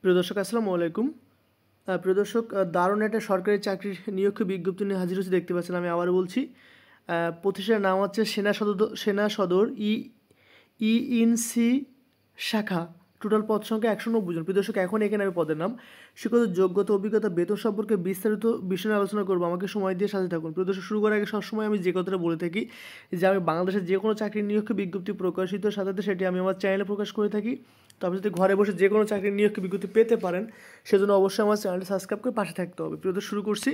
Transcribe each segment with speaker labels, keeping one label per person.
Speaker 1: প্রিয় দর্শক আসসালামু আলাইকুম। প্রিয় দর্শক, দারুণ একটা সরকারি চাকরির নিয়োগ বিজ্ঞপ্তি নিয়ে হাজির হয়েছি, দেখতে পাচ্ছেন। আমি আবারও বলছি, প্রতিষ্ঠানের নাম হচ্ছে সেনা সদর ইএনসি শাখা। টোটাল পদ সংখ্যা 190 জন। প্রিয় দর্শক, এখন এখানে আমি পদের নাম, শিক্ষাগত যোগ্যতা, অভিজ্ঞতা, বেতন সম্পর্কে বিস্তারিত বিষয় নিয়ে আলোচনা করবো। আমাকে সময় দিয়ে সাথে থাকুন। প্রিয় দর্শক, শুরু করার আগে সবসময় আমি যে কথাটা বলে থাকি যে আমি বাংলাদেশের যে কোনো চাকরির নিয়োগ বিজ্ঞপ্তি প্রকাশিত সাথে সাথে সেটি আমি আমার চ্যানেলে প্রকাশ করে থাকি। তো আপনি যদি ঘরে বসে যে কোনো চাকরির নিয়োগ বিজ্ঞপ্তি পেতে পারেন, সেজন্য অবশ্যই আমার চ্যানেলটি সাবস্ক্রাইব করে পাশে থাকতে হবে। প্রিয় দর্শক, শুরু করছি।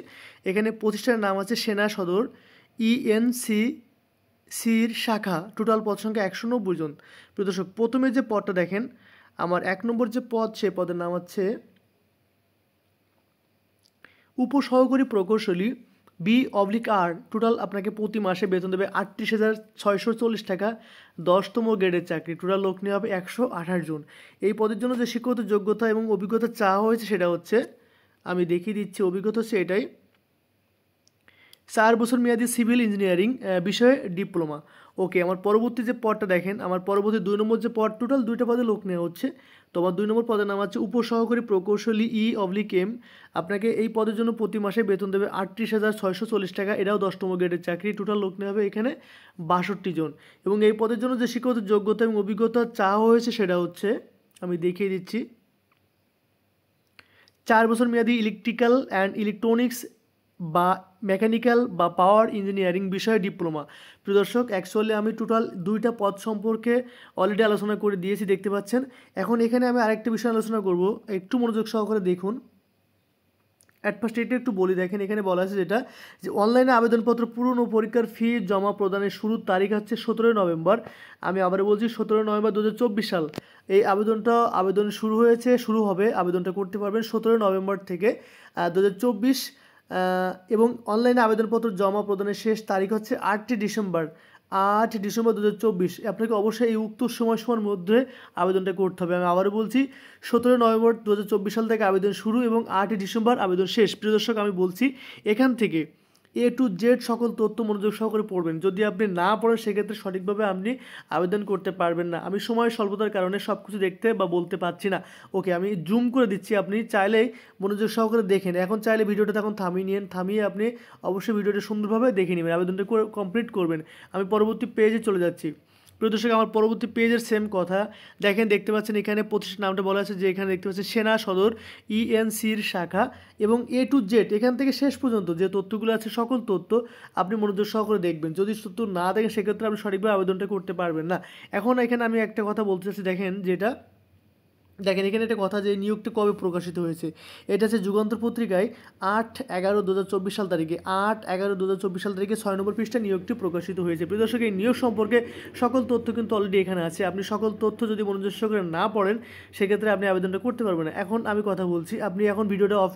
Speaker 1: এখানে প্রতিষ্ঠানের নাম আছে সেনা সদর ইএনসির শাখা। টোটাল পদ সংখ্যা 190 জন। প্রিয় দর্শক, প্রথমে যে পদটা দেখেন, আমার 1 নম্বর যে পদ, সে পদের নাম হচ্ছে উপসহকারী প্রকৌশলী B/R। টোটাল আপনাকে প্রতি মাসে বেতন দেবে 38,640 টাকা। 10তম গ্রেডের চাকরি। টোটাল লোক নেওয়া হবে 128 জন। এই পদের জন্য যে শিক্ষাগত যোগ্যতা এবং অভিজ্ঞতা চাওয়া হয়েছে সেটা হচ্ছে, আমি দেখিয়ে দিচ্ছি, অভিজ্ঞতা হচ্ছে এটাই: 4 বছর মেয়াদী সিভিল ইঞ্জিনিয়ারিং বিষয়ে ডিপ্লোমা। ওকে, আমার পরবর্তী যে পদটা দেখেন, আমার পরবর্তী 2 নম্বর যে পদ, টোটাল 2টা পদে লোক নেওয়া হচ্ছে। তো আমার 2 নম্বর পদের নাম হচ্ছে উপসহকারী প্রকৌশলী E/M। আপনাকে এই পদের জন্য প্রতি মাসে বেতন দেবে 38,640 টাকা। এটাও 10তম গ্রেডের চাকরি। টোটাল লোক নেওয়া হবে এখানে 62 জন। এবং এই পদের জন্য যে শিক্ষাগত যোগ্যতা এবং অভিজ্ঞতা চাওয়া হয়েছে সেটা হচ্ছে, আমি দেখিয়ে দিচ্ছি, 4 বছর মেয়াদী ইলেকট্রিক্যাল অ্যান্ড ইলেকট্রনিক্স বা মেকানিক্যাল বা পাওয়ার ইঞ্জিনিয়ারিং বিষয়ে ডিপ্লোমা। প্রিয় দর্শক, অ্যাকচুয়ালি আমি টোটাল 2টা পদ সম্পর্কে অলরেডি আলোচনা করে দিয়েছি, দেখতে পাচ্ছেন। এখন এখানে আমি আরেকটা বিষয় আলোচনা করব, একটু মনোযোগ সহকারে দেখুন। অ্যাট ফার্স্ট এটা একটু বলি, দেখেন এখানে বলা আছে যেটা, যে অনলাইনে আবেদনপত্র পূরণ ও পরীক্ষার ফি জমা প্রদানের শুরুর তারিখ হচ্ছে 17 নভেম্বর। আমি আবার বলছি, 17 নভেম্বর 2024 সাল এই আবেদন শুরু হবে। আবেদনটা করতে পারবেন 17 নভেম্বর থেকে 2024। এবং অনলাইনে আবেদনপত্র জমা প্রদানের শেষ তারিখ হচ্ছে 8 ডিসেম্বর 2024। আপনাকে অবশ্যই এই উক্ত সময়সীমার মধ্যে আবেদনটা করতে হবে। আমি আবারও বলছি, 17 নভেম্বর 2024 সাল থেকে আবেদন শুরু এবং 8 ডিসেম্বর আবেদন শেষ। প্রিয় দর্শক, আমি বলছি, এখান থেকে A to Z সকল তথ্য মনোযোগ সহকারে পড়বেন। যদি আপনি না পড়েন, সেক্ষেত্রে সঠিকভাবে আপনি আবেদন করতে পারবেন না। আমি সময় স্বল্পতার কারণে সব কিছু দেখতে বা বলতে পারছি না। ওকে, আমি জুম করে দিচ্ছি, আপনি চাইলেই মনোযোগ সহকারে দেখেন। এখন চাইলে ভিডিওটা তখন থামিয়ে আপনি অবশ্যই ভিডিওটা সুন্দরভাবে দেখে নেবেন, আবেদনটা কমপ্লিট করবেন। আমি পরবর্তী পেজে চলে যাচ্ছি। প্রিয় দর্শক, আমার পরবর্তী পেজের সেম কথা দেখেন, দেখতে পাচ্ছেন এখানে প্রতিষ্ঠান নামটা বলা আছে, যে এখানে দেখতে পাচ্ছেন সেনা সদর ইএনসির শাখা। এবং A to Z এখান থেকে শেষ পর্যন্ত যে তথ্যগুলো আছে, সকল তথ্য আপনি মনোযোগ সহকারে দেখবেন। যদি তথ্য না দেখেন, সেক্ষেত্রে আপনি সঠিকভাবে আবেদনটা করতে পারবেন না। এখন এখানে আমি একটা কথা বলতে চাচ্ছি, দেখেন এখানে একটা কথা, যে নিয়োগটি কবে প্রকাশিত হয়েছে। এটা হচ্ছে যুগান্তর পত্রিকায় 8/11/2024 সাল তারিখে 8/11/2024 সাল তারিখে 6 নম্বর পৃষ্ঠা নিয়োগটি প্রকাশিত হয়েছে। প্রিয় দর্শক, এই নিয়োগ সম্পর্কে সকল তথ্য কিন্তু অলরেডি এখানে আছে। আপনি সকল তথ্য যদি মনোযোগ সহকারে না পড়েন, সেক্ষেত্রে আপনি আবেদনটা করতে পারবেন না। এখন আমি কথা বলছি, আপনি এখন ভিডিওটা অফ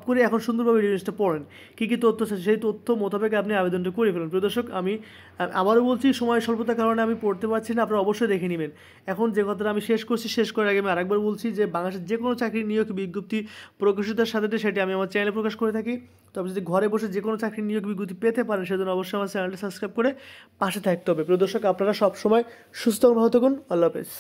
Speaker 1: করে এখন সুন্দরভাবে জিনিসটা পড়েন। কী কী তথ্য আছে, সেই তথ্য মোতাবেক আপনি আবেদনটা করে ফেলুন। প্রিয় দর্শক, আমি আবারও বলছি, সময় স্বল্পতার কারণে আমি পড়তে পারছি না, আপনারা অবশ্যই দেখে নেবেন। এখন যে কথাটা আমি শেষ করার আগে আমি আরেকবার বলছি, যে বাংলাদেশের যে কোনো চাকরির নিয়োগ বিজ্ঞপ্তি প্রকাশিতের সাথে সেটি আমি আমার চ্যানেলে প্রকাশ করে থাকি। তো আপনি যদি ঘরে বসে যে কোনো চাকরির নিয়োগ বিজ্ঞপ্তি পেতে পারেন, সেজন্য অবশ্যই আমার চ্যানেলটি সাবস্ক্রাইব করে পাশে থাকতে হবে। প্রিয় দর্শক, আপনারা সবসময় সুস্থ ভালো থাকুন। আল্লাহ হাফেজ।